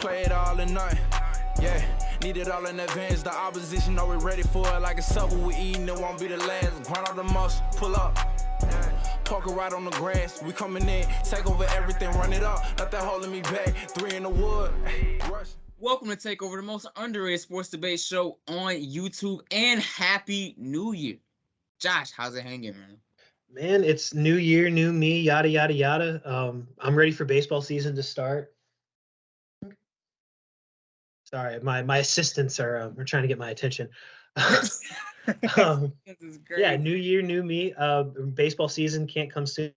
play it all or nothing. Yeah, need it all in advance. The opposition know we're ready for it. Like a supper we eating, it won't be the last. Grind all the muscle, pull up. Poker right on the grass. We coming in, take over everything, run it up. Nothing holding me back. 3 in the wood. Welcome to Takeover, the most underrated sports debate show on YouTube, and Happy New Year. Josh, how's it hanging, man? Man, it's new year, new me, yada, yada, yada. I'm ready for baseball season to start. Sorry, my assistants are trying to get my attention. Yeah, new year, new me. Baseball season can't come soon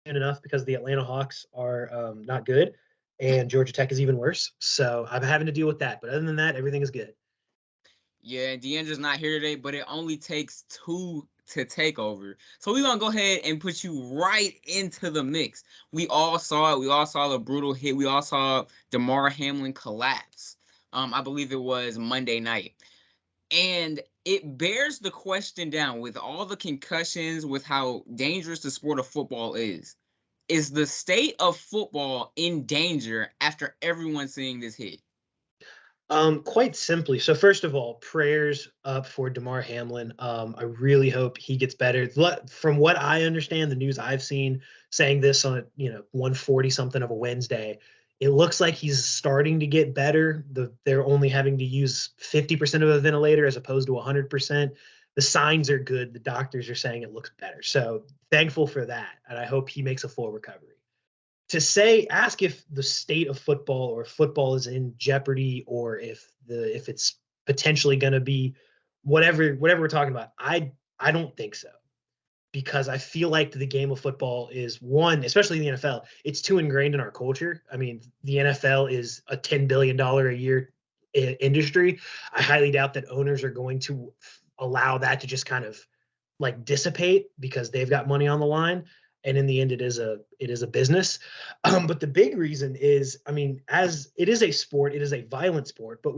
enough because the Atlanta Hawks are not good, and Georgia Tech is even worse. So I'm having to deal with that. But other than that, everything is good. Yeah, Deandra's not here today, but it only takes 2 to take over. So we're going to go ahead and put you right into the mix. We all saw it. We all saw the brutal hit. We all saw Damar Hamlin collapse. I believe it was Monday night. And it bears the question down with all the concussions, with how dangerous the sport of football is. Is the state of football in danger after everyone seeing this hit? Quite simply. So first of all, prayers up for Damar Hamlin. I really hope he gets better. From what I understand, the news I've seen saying this on 1:40 something of a Wednesday, it looks like he's starting to get better. They're only having to use 50% of a ventilator as opposed to 100%. The signs are good. The doctors are saying it looks better. So thankful for that, and I hope he makes a full recovery. Ask if the state of football or football is in jeopardy, or if it's potentially going to be whatever we're talking about. I don't think so, because I feel like the game of football is one, especially in the NFL, it's too ingrained in our culture. I mean, the NFL is a $10 billion a year industry. I highly doubt that owners are going to allow that to just kind of like dissipate because they've got money on the line. And in the end, it is a business. But the big reason is, I mean, as it is a sport, it is a violent sport, but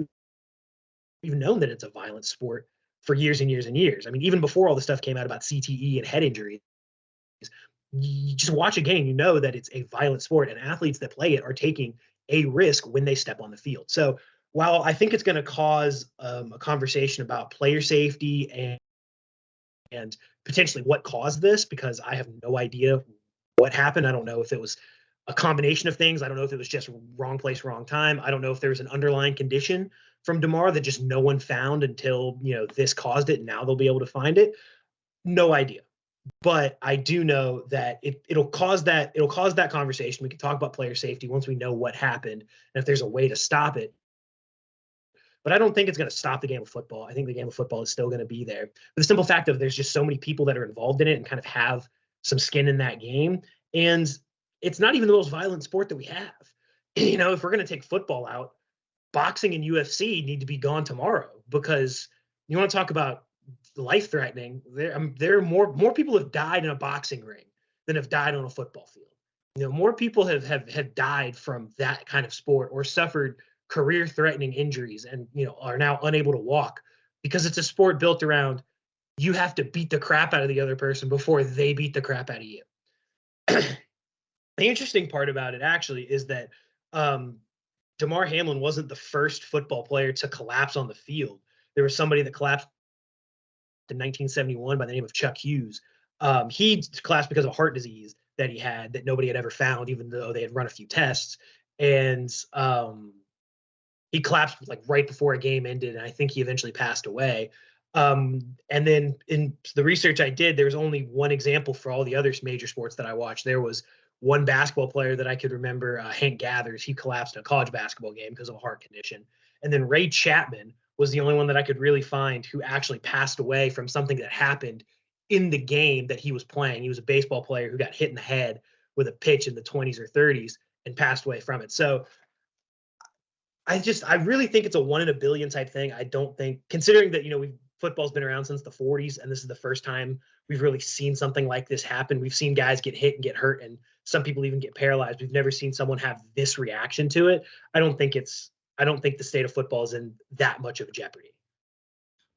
we've known that it's a violent sport for years and years and years. I mean, even before all the stuff came out about CTE and head injuries, you just watch a game, you know that it's a violent sport, and athletes that play it are taking a risk when they step on the field. So while I think it's going to cause a conversation about player safety and potentially what caused this, because I have no idea what happened. I don't know if it was a combination of things. I don't know if it was just wrong place, wrong time. I don't know if there was an underlying condition from Damar that just no one found until, this caused it. And now they'll be able to find it. No idea. But I do know that it'll cause that conversation. We can talk about player safety once we know what happened and if there's a way to stop it. But I don't think it's going to stop the game of football. I think the game of football is still going to be there. But the simple fact of there's just so many people that are involved in it and kind of have some skin in that game. And it's not even the most violent sport that we have. If we're going to take football out, boxing and UFC need to be gone tomorrow, because you want to talk about life-threatening. There are more people have died in a boxing ring than have died on a football field. More people have died from that kind of sport or suffered career-threatening injuries and are now unable to walk, because it's a sport built around you have to beat the crap out of the other person before they beat the crap out of you. The interesting part about it actually is that Damar Hamlin wasn't the first football player to collapse on the field. There was somebody that collapsed in 1971 by the name of Chuck Hughes. He collapsed because of heart disease that he had that nobody had ever found, even though they had run a few tests. And he collapsed like right before a game ended, and I think he eventually passed away. And then in the research I did, there was only one example for all the other major sports that I watched. There was one basketball player that I could remember, Hank Gathers. He collapsed in a college basketball game because of a heart condition. And then Ray Chapman was the only one that I could really find who actually passed away from something that happened in the game that he was playing. He was a baseball player who got hit in the head with a pitch in the 20s or 30s and passed away from it. So I really think it's a 1 in a billion type thing. I don't think, considering that, football's been around since the 40s, and this is the first time we've really seen something like this happen. We've seen guys get hit and get hurt, and some people even get paralyzed. We've never seen someone have this reaction to it. I don't think the state of football is in that much of jeopardy.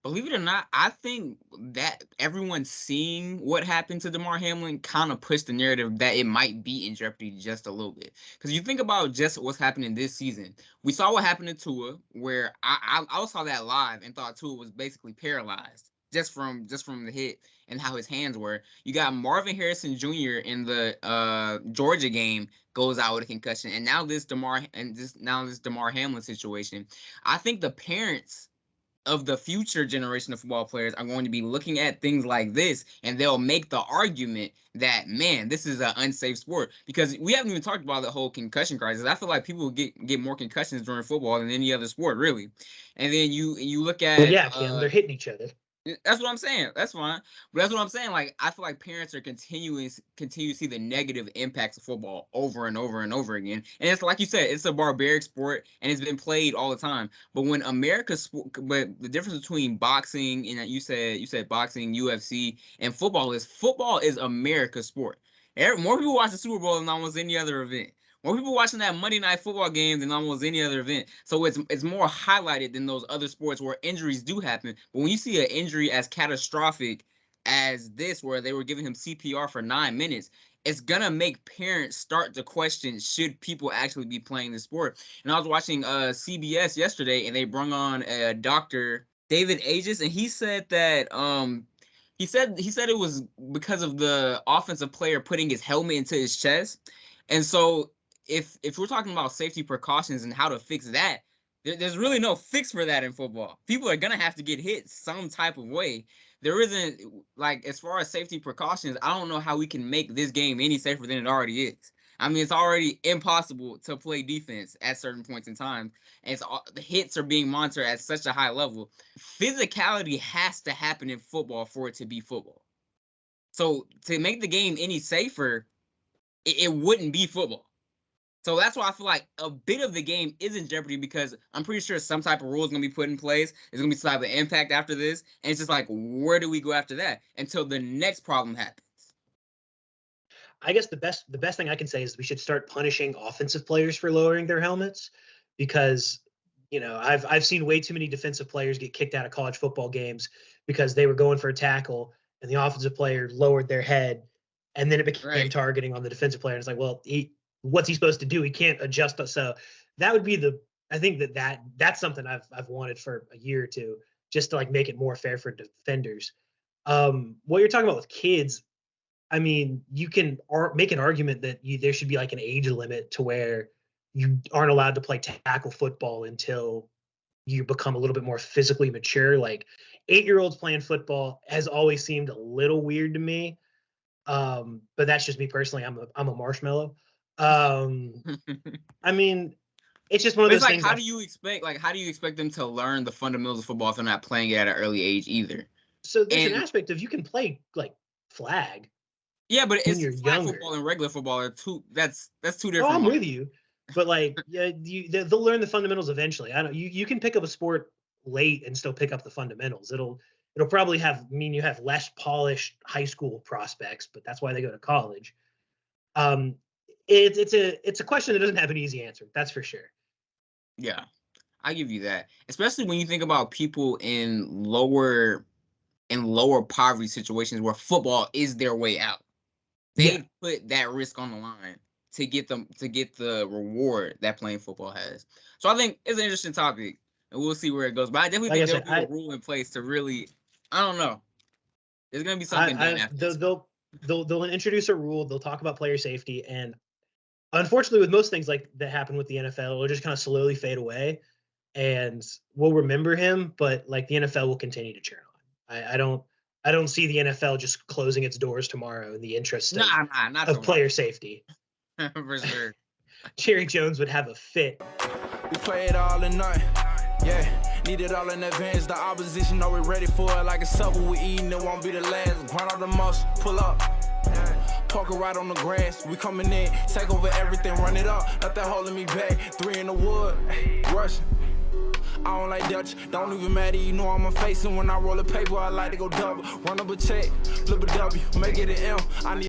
Believe it or not, I think that everyone seeing what happened to Damar Hamlin kind of pushed the narrative that it might be in jeopardy just a little bit. Because you think about just what's happening this season. We saw what happened to Tua, where I saw that live and thought Tua was basically paralyzed just from the hit and how his hands were. You got Marvin Harrison Jr. in the Georgia game goes out with a concussion, and now this Damar Hamlin situation. I think the parents of the future generation of football players are going to be looking at things like this, and they'll make the argument that, man, this is an unsafe sport, because we haven't even talked about the whole concussion crisis. I feel like people get more concussions during football than any other sport, really. And then you look Well, at yeah, Kim, they're hitting each other. that's what I'm saying. That's fine. But that's what I'm saying. Like, I feel like parents are continue to see the negative impacts of football over and over and over again. And it's like you said, it's a barbaric sport and it's been played all the time. But when but the difference between boxing and you said boxing, UFC, and football is America's sport. More people watch the Super Bowl than almost any other event. More people watching that Monday Night Football game than almost any other event. So it's more highlighted than those other sports where injuries do happen. But when you see an injury as catastrophic as this, where they were giving him CPR for 9 minutes, it's gonna make parents start to question, should people actually be playing this sport? And I was watching CBS yesterday, and they brought on Dr. David Aegis, and he said that he said it was because of the offensive player putting his helmet into his chest. And so if we're talking about safety precautions and how to fix that, there's really no fix for that in football. People are gonna have to get hit some type of way. There isn't, like, as far as safety precautions, I don't know how we can make this game any safer than it already is. I mean, it's already impossible to play defense at certain points in time, and the hits are being monitored at such a high level. Physicality has to happen in football for it to be football. So to make the game any safer, it wouldn't be football. So that's why I feel like a bit of the game is in jeopardy, because I'm pretty sure some type of rule is going to be put in place. There's going to be some type of impact after this. And it's just like, where do we go after that until the next problem happens? I guess the best thing I can say is we should start punishing offensive players for lowering their helmets, because I've seen way too many defensive players get kicked out of college football games because they were going for a tackle and the offensive player lowered their head, and then it became targeting on the defensive player. And it's like, well, what's he supposed to do? He can't adjust. So that would be I think that's something I've wanted for a year or two, just to like make it more fair for defenders. What you're talking about with kids, I mean, you can make an argument that there should be like an age limit to where you aren't allowed to play tackle football until you become a little bit more physically mature. Like 8-year-olds playing football has always seemed a little weird to me. But that's just me personally. I'm a marshmallow. I mean, it's just one of those like, things. How do you expect them to learn the fundamentals of football if they're not playing it at an early age either? So there's an aspect of you can play like flag. Yeah, but when you're flag younger. football and regular football are that's two different. Oh, I'm with you, but like, yeah, they'll learn the fundamentals eventually. I don't. You can pick up a sport late and still pick up the fundamentals. It'll probably you have less polished high school prospects, but that's why they go to college. It's a question that doesn't have an easy answer. That's for sure. Yeah, I give you that. Especially when you think about people in lower poverty situations where football is their way out. They put that risk on the line to get the reward that playing football has. So I think it's an interesting topic, and we'll see where it goes. But I definitely think there'll be a rule in place to really, I don't know. There's gonna be something done after this. They'll introduce a rule. They'll talk about player safety, and unfortunately, with most things like that happen with the NFL, it'll just kind of slowly fade away, and we'll remember him. But like the NFL will continue to churn on. I don't see the NFL just closing its doors tomorrow in the interest of player safety. For sure. Jerry Jones would have a fit. We play it all in night. Yeah, need it all in advance. The opposition know we're ready for it. Like a supper we eating, it won't be the last. Grind all the muscle, pull up. Parker right on the grass. We coming in, take over everything, run it up. Nothing holding me back. 3 in the wood, rushing. I don't like Dutch, don't even matter, you know I'm facing. When I roll a paper, I like to go double. Run up a check, flip a W, make it an M. I need